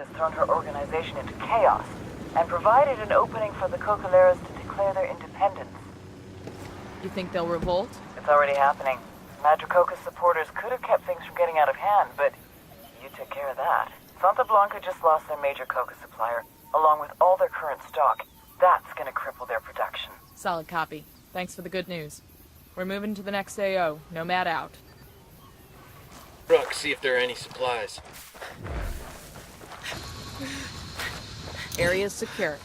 has thrown her organization into chaos and provided an opening for the Cocoleros to declare their independence. You think they'll revolt? It's already happening. Madricoca's supporters could have kept things from getting out of hand, but you took care of that. Santa Blanca just lost their major coca supplier, along with all their current stock. That's gonna cripple their production. Solid copy. Thanks for the good news. We're moving to the next AO. Nomad out. Truck, see if there are any supplies. Area's secure.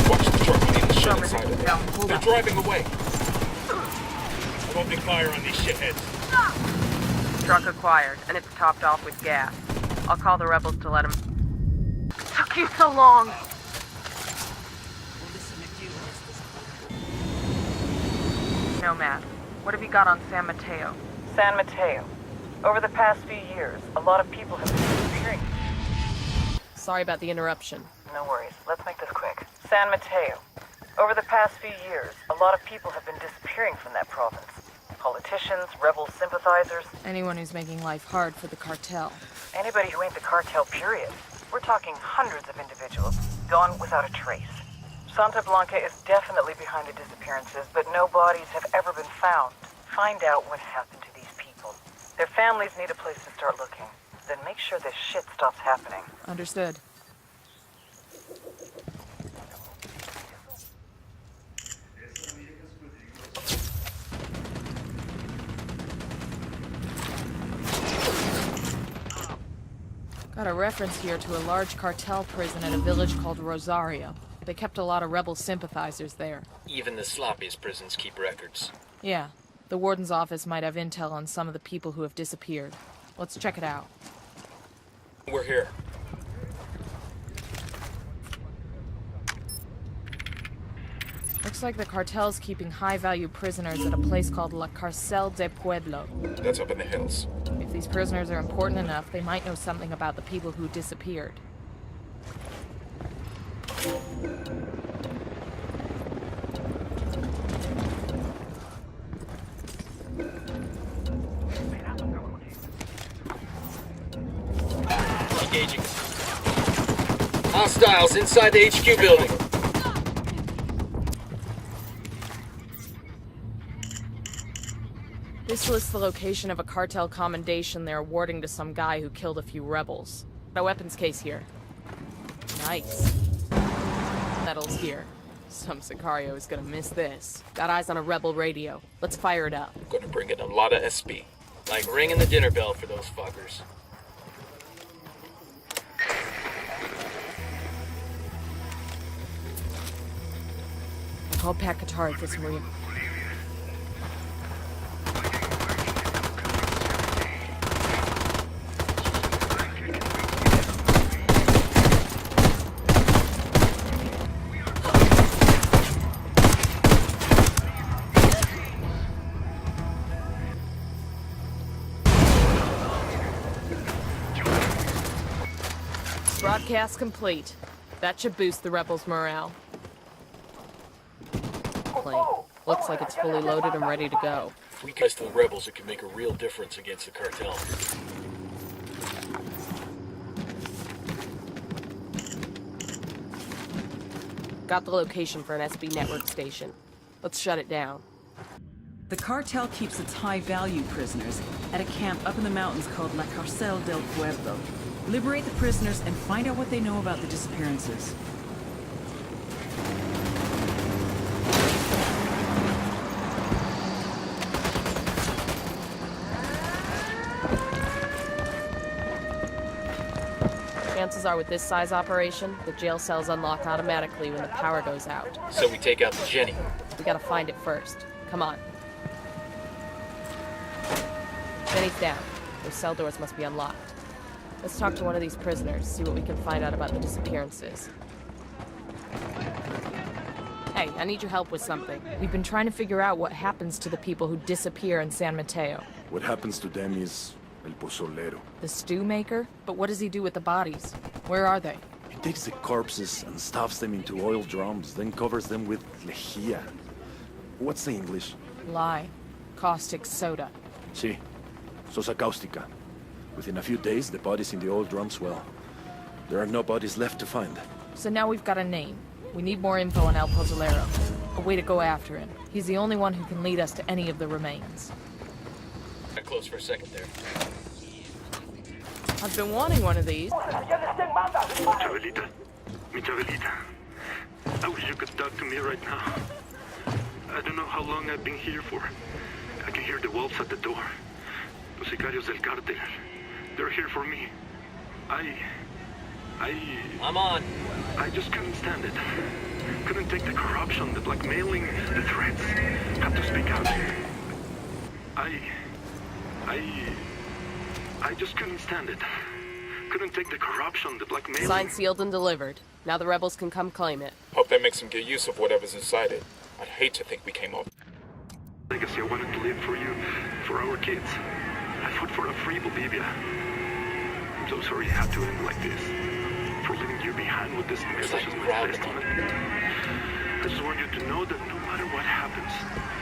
Watch the truck. We need the shit inside of it. They're driving away. I'm opening fire on these shitheads. Truck acquired, and it's topped off with gas. I'll call the rebels to let them... Took you so long! Nomad, what have you got on San Mateo? San Mateo. Over the past few years, a lot of people have been disappearing. Sorry about the interruption. No worries. Let's make this quick. San Mateo. Over the past few years, a lot of people have been disappearing from that province. Politicians, rebel sympathizers. Anyone who's making life hard for the cartel. Anybody who ain't the cartel, period. We're talking hundreds of individuals, gone without a trace. Santa Blanca is definitely behind the disappearances, but no bodies have ever been found. Find out what happened to these people. Their families need a place to start looking. Then make sure this shit stops happening. Understood. Got a reference here to a large cartel prison in a village called Rosario. They kept a lot of rebel sympathizers there. Even the sloppiest prisons keep records. Yeah. The warden's office might have intel on some of the people who have disappeared. Let's check it out. We're here. Looks like the cartel's keeping high-value prisoners at a place called La Cárcel de Pueblo. That's up in the hills. If these prisoners are important enough, they might know something about the people who disappeared. Engaging. Hostiles inside the HQ building. This lists the location of a cartel commendation they're awarding to some guy who killed a few rebels. A weapons case here. Nice. Medals here. Some Sicario is gonna miss this. Got eyes on a rebel radio. Let's fire it up. Gonna bring in a lot of SP. Like ringing the dinner bell for those fuckers. Call Pat Katari for some re- Broadcast complete. That should boost the rebels' morale. Plane. Looks like it's fully loaded and ready to go. If we guys to the rebels, it could make a real difference against the cartel. Got the location for an SB network station. Let's shut it down. The cartel keeps its high-value prisoners at a camp up in the mountains called La Cárcel del Pueblo. Liberate the prisoners and find out what they know about the disappearances. Chances are with this size operation, the jail cells unlock automatically when the power goes out. So we take out the Jenny. We gotta find it first. Come on. Jenny's down. Those cell doors must be unlocked. Let's talk to one of these prisoners, see what we can find out about the disappearances. Hey, I need your help with something. We've been trying to figure out what happens to the people who disappear in San Mateo. What happens to them is El Pozolero. The stew maker? But what does he do with the bodies? Where are they? He takes the corpses and stuffs them into oil drums, then covers them with lejía. What's the English? Lie. Caustic soda. Sí. Sosa cáustica. Within a few days, the bodies in the old drums, well, there are no bodies left to find. So now we've got a name. We need more info on El Pozolero. A way to go after him. He's the only one who can lead us to any of the remains. Got close for a second there. I've been wanting one of these. Chabelita. Mi Chabelita. I wish you could talk to me right now. I don't know how long I've been here for. I can hear the wolves at the door. Los sicarios del cartel. They're here for me. I'm on. I just couldn't stand it. Couldn't take the corruption, the blackmailing, the threats. Have to speak out. I just couldn't stand it. Couldn't take the corruption, the blackmailing. Signed, sealed, and delivered. Now the rebels can come claim it. Hope that makes them get use of whatever's inside it. I'd hate to think we came up. Legacy I wanted to live for you, for our kids. I fought for a free Bolivia. I'm so sorry it had to end like this. For leaving you behind with this message as my best on it. I just want you to know that no matter what happens,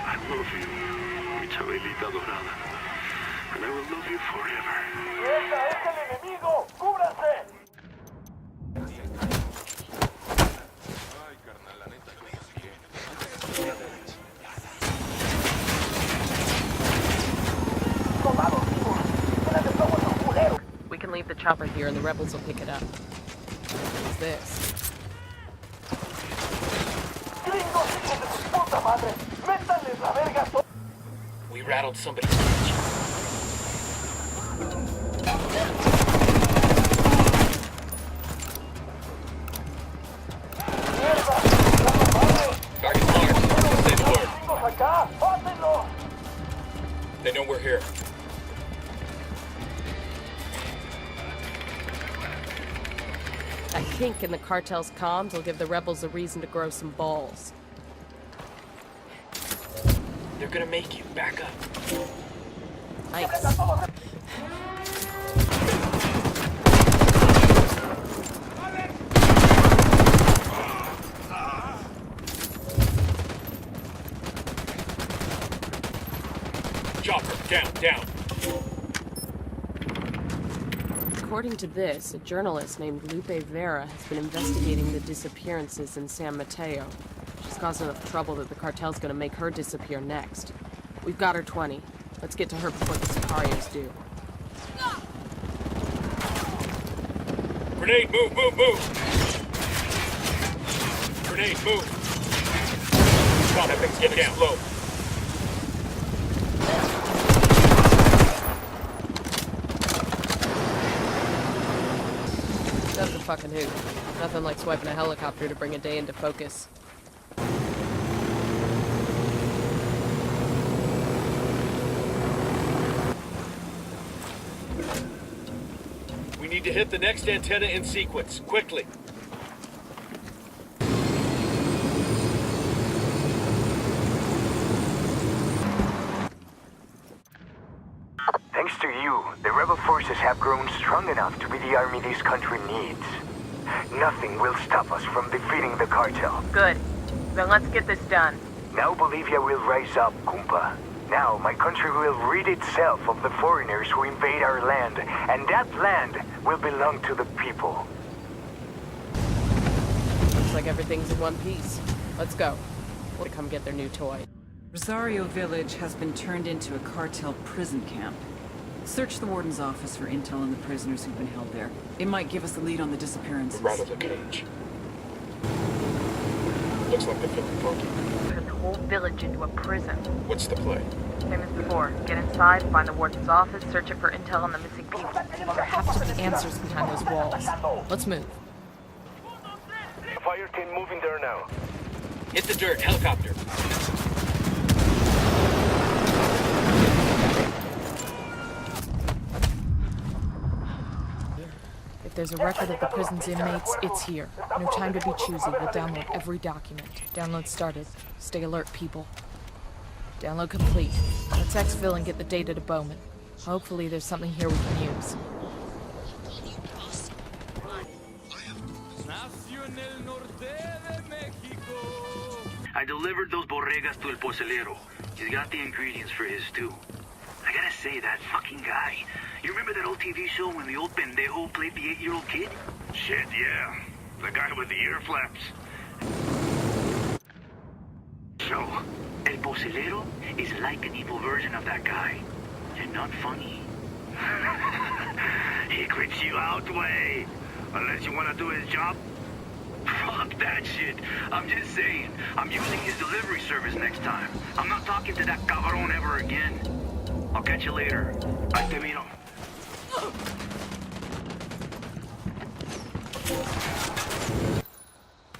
I love you, mi Chabelita dorada. And I will love you forever. We can leave the chopper here and the rebels will pick it up. What's this? We rattled somebody's cage. Target's marked. Say the word. They know we're here. That kink in the cartel's comms will give the rebels a reason to grow some balls. They're gonna make you back up. Nice. Chopper, down. According to this, a journalist named Lupe Vera has been investigating the disappearances in San Mateo. She's caused enough trouble that the cartel's gonna make her disappear next. We've got her 20. Let's get to her before the Sicarios do. Grenade, move! Grenade, move! Stop, that thing's getting slow. That's a fucking hoot. Nothing like swiping a helicopter to bring a day into focus. We need to hit the next antenna in sequence, quickly. Thanks to you, the rebel forces have grown strong enough to be the army this country needs. Nothing will stop us from defeating the cartel. Good. Then let's get this done. Now Bolivia will rise up, Kumpa. Now my country will rid itself of the foreigners who invade our land, and that land will belong to the people. Looks like everything's in one piece. Let's go. We'll come get their new toy. Rosario Village has been turned into a cartel prison camp. Search the warden's office for intel on the prisoners who've been held there. It might give us a lead on the disappearances. Rattled the cage. Looks like they're feeling funky. Turn the whole village into a prison. What's the play? Same as before. Get inside, find the warden's office, search it for intel on the missing people. There have to be answers behind those walls. Let's move. Fire team moving there now. Hit the dirt, helicopter. If there's a record of the prison's inmates, it's here. No time to be choosy. We'll download every document. Download started. Stay alert, people. Download complete. Let's exfil and get the data to Bowman. Hopefully there's something here we can use. I delivered those borregas to El Pozolero. He's got the ingredients for his too. I gotta say, that fucking guy. You remember that old TV show when the old pendejo played the 8-year-old kid? Shit, yeah. The guy with the ear flaps. So, El Pozolero is like an evil version of that guy. And not funny. He quits you out, way. Unless you want to do his job. Fuck that shit. I'm just saying, I'm using his delivery service next time. I'm not talking to that cabron ever again. I'll catch you later. Ahí te miro.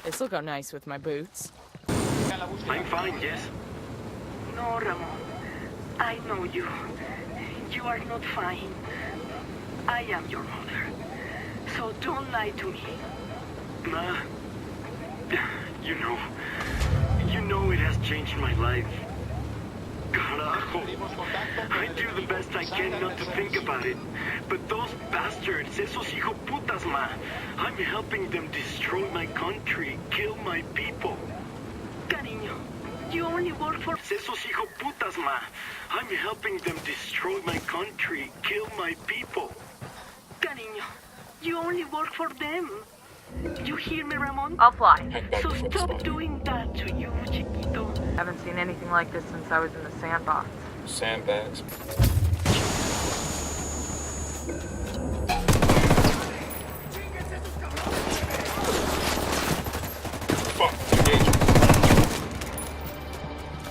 This'll go nice with my boots. I'm fine, Jess. No, Ramon. I know you. You are not fine. I am your mother. So don't lie to me. Ma, you know it has changed my life. Carajo. I do the best I can not to think about it. But those bastards, esos hijoputas, ma, I'm helping them destroy my country, kill my people. Cariño, you only work for... Esos hijoputas, ma, I'm helping them destroy my country, kill my people. Cariño, you only work for them. You hear me, Ramon? I'll fly. So stop doing that to you, chiquito. Haven't seen anything like this since I was in the sandbox. Sandbags. Fuck, engage.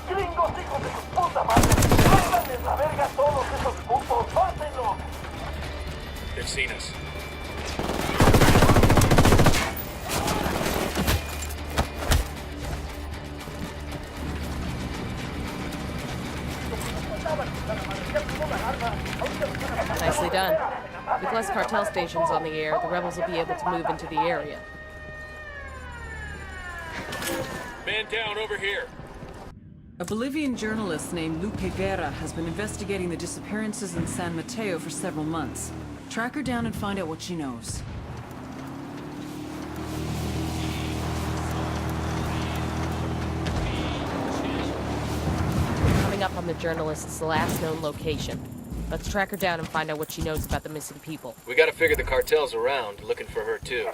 Gringos, hijos de su puta madre. ¡Mándenles la verga a todos esos putos! ¡Pásenlo! They've seen us. Nicely done. With less cartel stations on the air, the rebels will be able to move into the area. Man down over here. A Bolivian journalist named Lupe Vera has been investigating the disappearances in San Mateo for several months. Track her down and find out what she knows. Coming up on the journalist's last known location. Let's track her down and find out what she knows about the missing people. We gotta figure the cartel's around, looking for her too.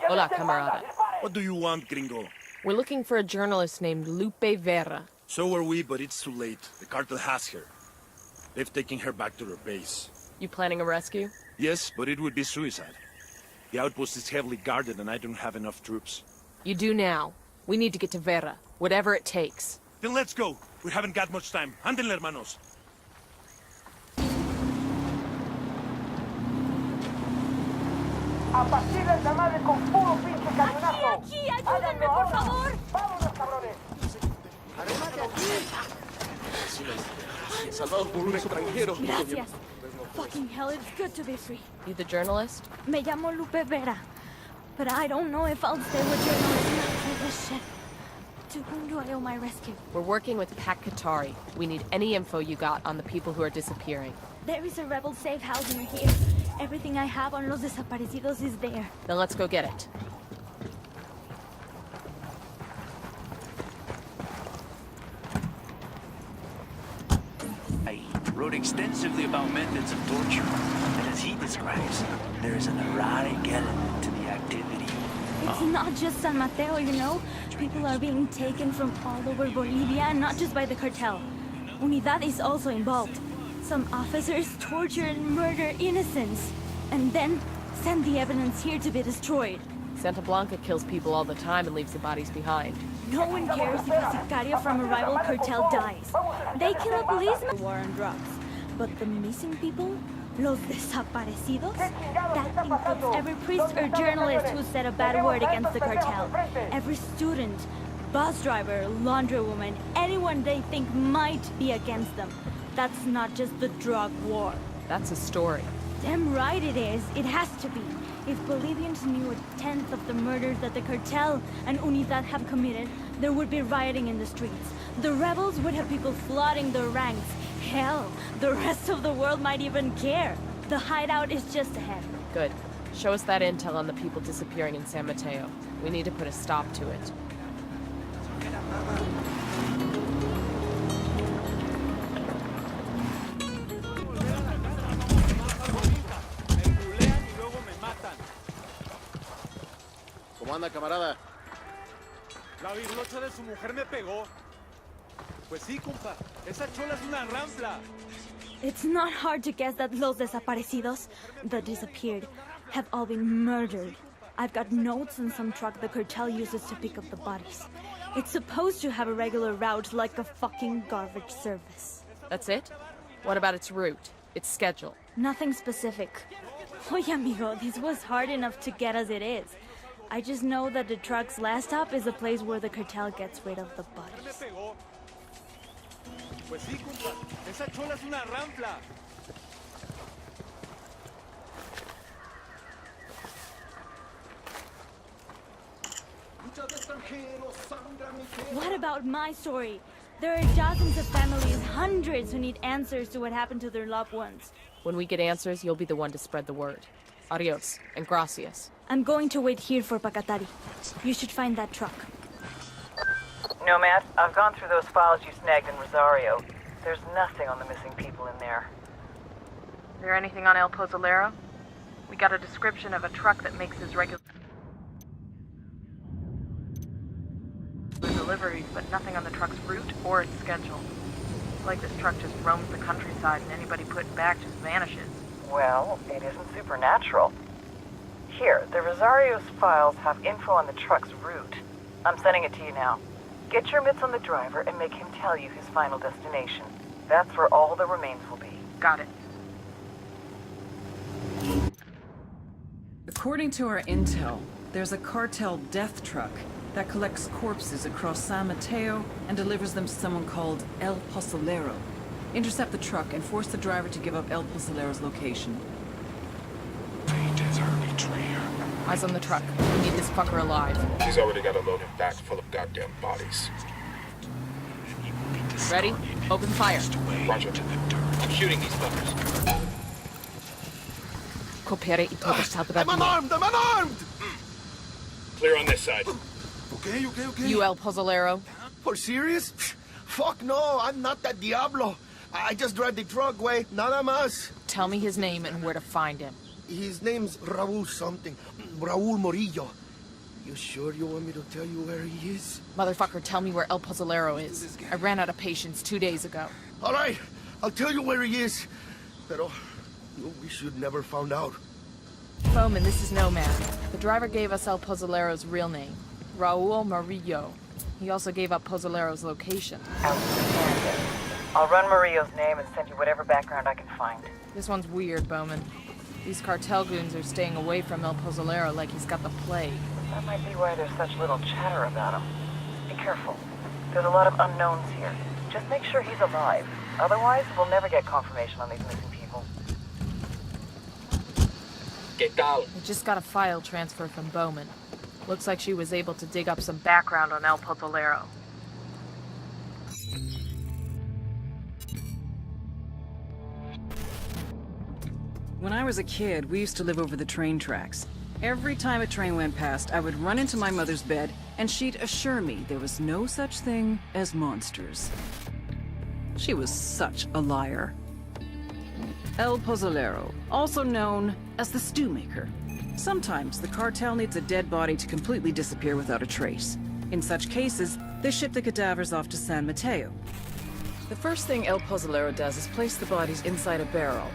Hola, camarada. What do you want, gringo? We're looking for a journalist named Lupe Vera. So are we, but it's too late. The cartel has her. They've taken her back to their base. You planning a rescue? Yes, but it would be suicide. The outpost is heavily guarded and I don't have enough troops. You do now. We need to get to Vera, whatever it takes. Then let's go. We haven't got much time. Ándenle, hermanos. A partir de esa madre con puro pinche cañonazo. ¡Aquí! ¡Ayúdenme, por favor! ¡Vámonos, cabrones! Salvados por un extranjero. Gracias. Fucking hell, it's good to be free. You the journalist? Me llamo Lupe Vera, but I don't know if I'll stay with journalism after this shit. To whom do I owe my rescue? We're working with Pac Katari. We need any info you got on the people who are disappearing. There is a rebel safe house near here. Everything I have on los desaparecidos is there. Then let's go get it. I wrote extensively about methods of torture, and as he describes, there is an erotic element to the activity. It's not just San Mateo, you know? People are being taken from all over Bolivia, and not just by the cartel. Unidad is also involved. Some officers torture and murder innocents, and then send the evidence here to be destroyed. Santa Blanca kills people all the time and leaves the bodies behind. No one cares if a sicario from a rival cartel dies. They kill a policeman for war on drugs. But the missing people, los desaparecidos, that includes every priest or journalist who said a bad word against the cartel. Every student, bus driver, laundrywoman, anyone they think might be against them. That's not just the drug war. That's a story. Damn right it is. It has to be. If Bolivians knew a tenth of the murders that the cartel and Unidad have committed, there would be rioting in the streets. The rebels would have people flooding their ranks. Hell, the rest of the world might even care. The hideout is just ahead. Good. Show us that intel on the people disappearing in San Mateo. We need to put a stop to it. ¿Cómo anda, camarada? La virlocha de su mujer me pegó. Pues sí, compa. Esa chola es una ranfla. It's not hard to guess that los desaparecidos, that disappeared, have all been murdered. I've got notes and some truck the cartel uses to pick up the bodies. It's supposed to have a regular route like a fucking garbage service. That's it? What about its route? Its schedule? Nothing specific. Oye, amigo, this was hard enough to get as it is. I just know that the truck's last stop is the place where the cartel gets rid of the bodies. Pues sí, compa. Esa chola es una ranfla. What about my story? There are dozens of families, hundreds who need answers to what happened to their loved ones. When we get answers, you'll be the one to spread the word. Adios, and gracias. I'm going to wait here for Pacatari. You should find that truck. Nomad, I've gone through those files you snagged in Rosario. There's nothing on the missing people in there. Is there anything on El Pozolero? We got a description of a truck that makes his regular deliveries, but nothing on the truck's route or its schedule. It's like this truck just roams the countryside and anybody put it back just vanishes. Well, it isn't supernatural. Here, the Rosario's files have info on the truck's route. I'm sending it to you now. Get your mitts on the driver and make him tell you his final destination. That's where all the remains will be. Got it. According to our intel, there's a cartel death truck that collects corpses across San Mateo and delivers them to someone called El Pozolero. Intercept the truck and force the driver to give up El Pozolero's location. Eyes on the truck. We need this fucker alive. He's already got a loading back full of goddamn bodies. Ready? Open fire. Roger. I'm shooting these fuckers. Copiere y todo está I'm unarmed! I'm unarmed! Clear on this side. Okay. You El Pozolero? For serious? Fuck no, I'm not that Diablo. I just drive the truck, güey. Nada más. Tell me his name and where to find him. His name's Raúl something. Raúl Morillo. You sure you want me to tell you where he is? Motherfucker, tell me where El Pozolero is. I ran out of patience 2 days ago. All right, I'll tell you where he is. Pero we should never found out. Bowman, this is Nomad. The driver gave us El Pozolero's real name, Raúl Morillo. He also gave up Pozolero's location. Outstanding. I'll run Murillo's name and send you whatever background I can find. This one's weird, Bowman. These cartel goons are staying away from El Pozolero like he's got the plague. That might be why there's such little chatter about him. Be careful. There's a lot of unknowns here. Just make sure he's alive. Otherwise, we'll never get confirmation on these missing people. ¿Qué tal? I just got a file transfer from Bowman. Looks like she was able to dig up some background on El Pozolero. When I was a kid, we used to live over the train tracks. Every time a train went past, I would run into my mother's bed, and she'd assure me there was no such thing as monsters. She was such a liar. El Pozolero, also known as the stew maker. Sometimes the cartel needs a dead body to completely disappear without a trace. In such cases, they ship the cadavers off to San Mateo. The first thing El Pozolero does is place the bodies inside a barrel,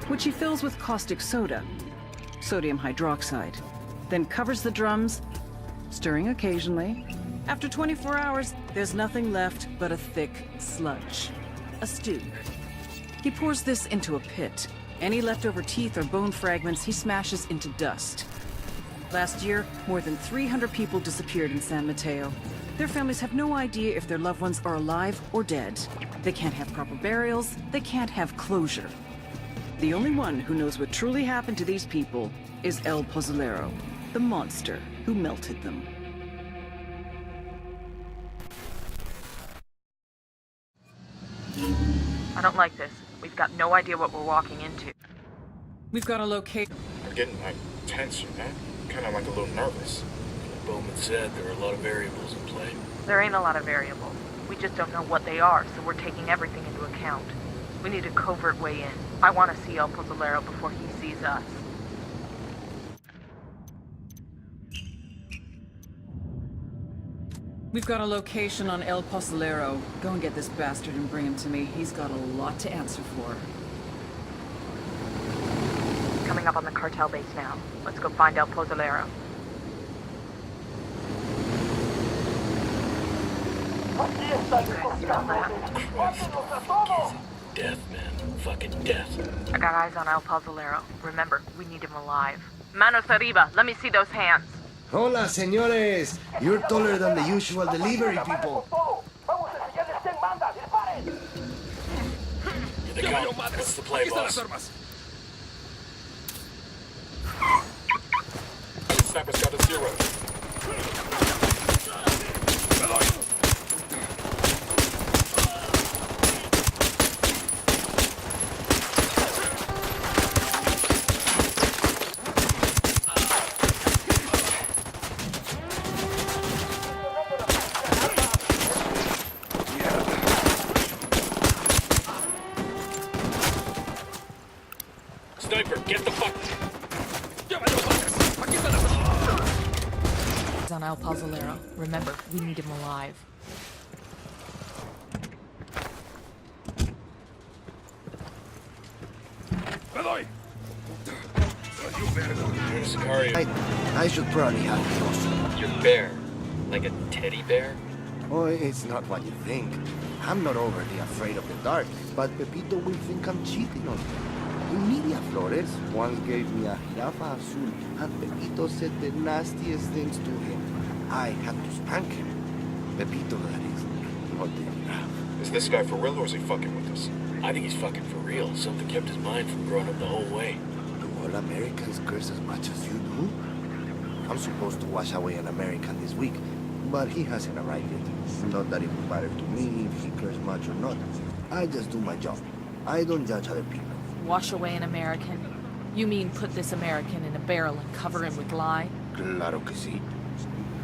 which he fills with caustic soda, sodium hydroxide, then covers the drums, stirring occasionally. After 24 hours, there's nothing left but a thick sludge, a stew. He pours this into a pit. Any leftover teeth or bone fragments he smashes into dust. Last year, more than 300 people disappeared in San Mateo. Their families have no idea if their loved ones are alive or dead. They can't have proper burials, they can't have closure. The only one who knows what truly happened to these people is El Pozolero, the monster who melted them. I don't like this. We've got no idea what we're walking into. We've got to locate... I'm getting, tense, man. Kinda like a little nervous. Bowman said, there are a lot of variables in play. There ain't a lot of variables. We just don't know what they are, so we're taking everything into account. We need a covert way in. I want to see El Pozolero before he sees us. We've got a location on El Pozolero. Go and get this bastard and bring him to me. He's got a lot to answer for. Coming up on the cartel base now. Let's go find El Pozolero. Death, man. Fucking death. I got eyes on El Pozolero. Remember, we need him alive. Manos arriba. Let me see those hands. Hola, señores. You're taller than the usual delivery people. Here they come. What's the play, boss? Sniper's got a 0. Sniper, get the fuck... On El Pozolero. Remember, we need him alive. I should probably have those. Your bear. Like a teddy bear? Oh, it's not what you think. I'm not overly afraid of the dark, but Pepito will think I'm cheating on him. In Media Flores, once gave me a jirafa azul, and Pepito said the nastiest things to him. I had to spank him. Pepito, that is, not the giraffe. Is this guy for real or is he fucking with us? I think he's fucking for real. Something kept his mind from growing up the whole way. Do all Americans curse as much as you do? I'm supposed to wash away an American this week, but he hasn't arrived yet. Not that it would matter to me if he cares much or not. I just do my job. I don't judge other people. Wash away an American? You mean put this American in a barrel and cover him with lye? Claro que sí.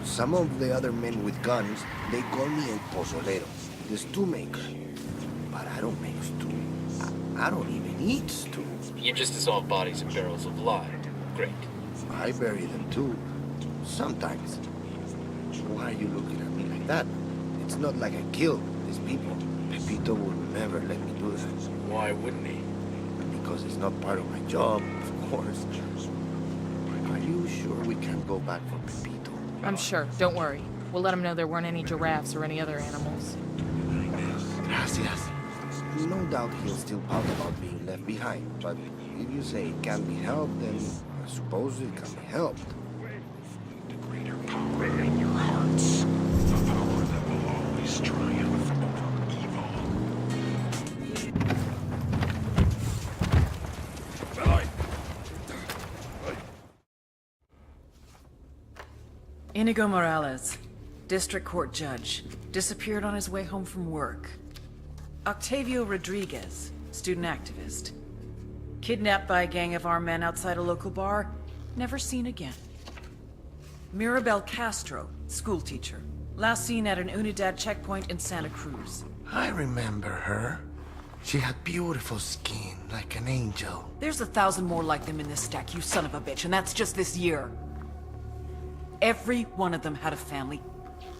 Some of the other men with guns, they call me El Pozolero, the stew maker. But I don't make stew. I don't even eat stew. You just dissolve bodies in barrels of lye. Great. I bury them too. Sometimes. Why are you looking at me like that? It's not like I killed these people. Pepito would never let me do that. Why wouldn't he? Because it's not part of my job, of course. Are you sure we can't go back for Pepito? I'm sure. Don't worry. We'll let him know there weren't any giraffes or any other animals. Gracias. No doubt he'll still pout about being left behind, but if you say it can't be helped, then I suppose it can be helped. The greater power in your hearts. The power that will always triumph over evil. Inigo Morales, district court judge, disappeared on his way home from work. Octavio Rodriguez, student activist. Kidnapped by a gang of armed men outside a local bar, never seen again. Mirabel Castro, schoolteacher, last seen at an Unidad checkpoint in Santa Cruz. I remember her. She had beautiful skin, like an angel. There's 1,000 more like them in this stack, you son of a bitch, and that's just this year. Every one of them had a family.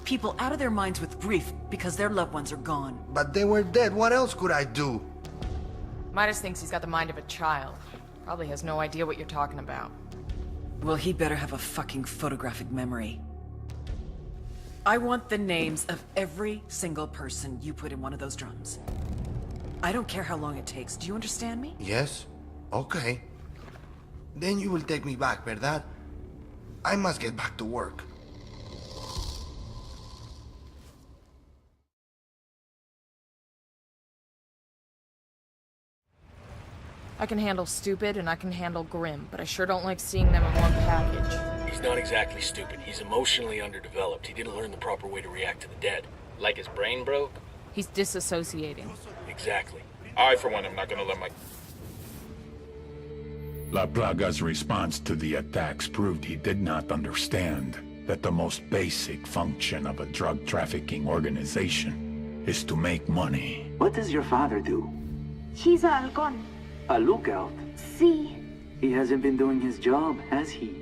People out of their minds with grief because their loved ones are gone. But they were dead. What else could I do? Midas thinks he's got the mind of a child. Probably has no idea what you're talking about. Well, he better have a fucking photographic memory. I want the names of every single person you put in one of those drums. I don't care how long it takes. Do you understand me? Yes? Okay. Then you will take me back, ¿verdad? I must get back to work. I can handle stupid and I can handle grim, but I sure don't like seeing them in one package. He's not exactly stupid. He's emotionally underdeveloped. He didn't learn the proper way to react to the dead. Like his brain broke? He's disassociating. Exactly. I, for one, am not gonna let my... La Plaga's response to the attacks proved he did not understand. that the most basic function of a drug trafficking organization is to make money. What does your father do? He's a halcón. A lookout? Sí. He hasn't been doing his job, has he?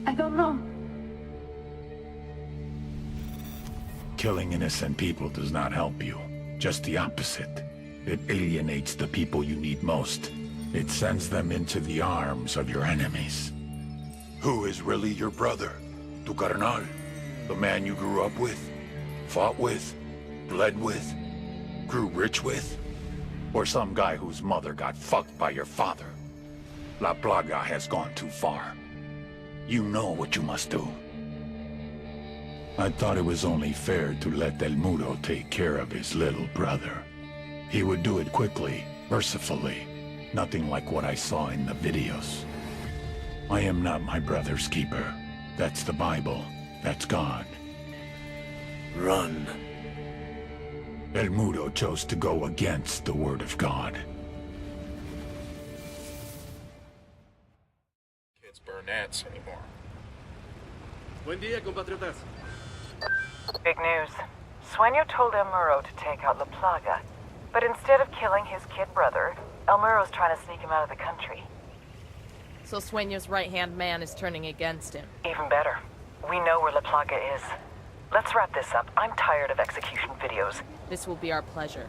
I don't know. Killing innocent people does not help you. Just the opposite. It alienates the people you need most. It sends them into the arms of your enemies. Who is really your brother? Tu carnal? The man you grew up with? Fought with? Bled with? Grew rich with? Or some guy whose mother got fucked by your father? La Plaga has gone too far. You know what you must do. I thought it was only fair to let El Mudo take care of his little brother. He would do it quickly, mercifully. Nothing like what I saw in the videos. I am not my brother's keeper. That's the Bible. That's God. Run. El Mudo chose to go against the word of God. Kids burn ants anymore. Buen día, compatriotas. Big news. Sueño told El Muro to take out La Plaga, but instead of killing his kid brother, El Muro's trying to sneak him out of the country. So Sueño's right-hand man is turning against him. Even better. We know where La Plaga is. Let's wrap this up. I'm tired of execution videos. This will be our pleasure.